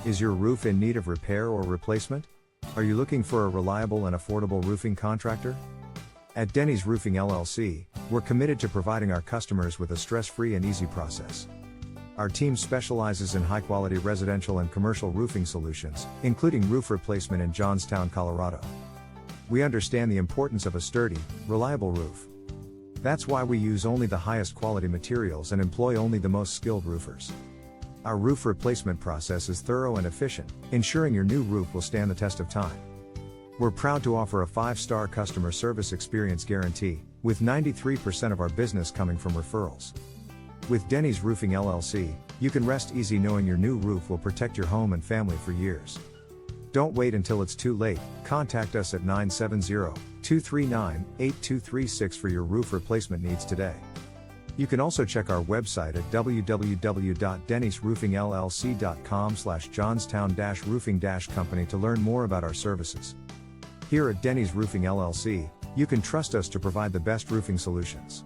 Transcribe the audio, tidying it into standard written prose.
Is your roof in need of repair or replacement? Are you looking for a reliable and affordable roofing contractor? At Denny's Roofing LLC, we're committed to providing our customers with a stress-free and easy process. Our team specializes in high-quality residential and commercial roofing solutions, including roof replacement in Johnstown, Colorado. We understand the importance of a sturdy, reliable roof. That's why we use only the highest quality materials and employ only the most skilled roofers. Our roof replacement process is thorough and efficient, ensuring your new roof will stand the test of time. We're proud to offer a 5-star customer service experience guarantee, with 93% of our business coming from referrals. With Denny's Roofing LLC, you can rest easy knowing your new roof will protect your home and family for years. Don't wait until it's too late. Contact us at 970-239-8236 for your roof replacement needs today. You can also check our website at www.dennysroofingllc.com/johnstown-roofing-company to learn more about our services. Here at Denny's Roofing LLC, you can trust us to provide the best roofing solutions.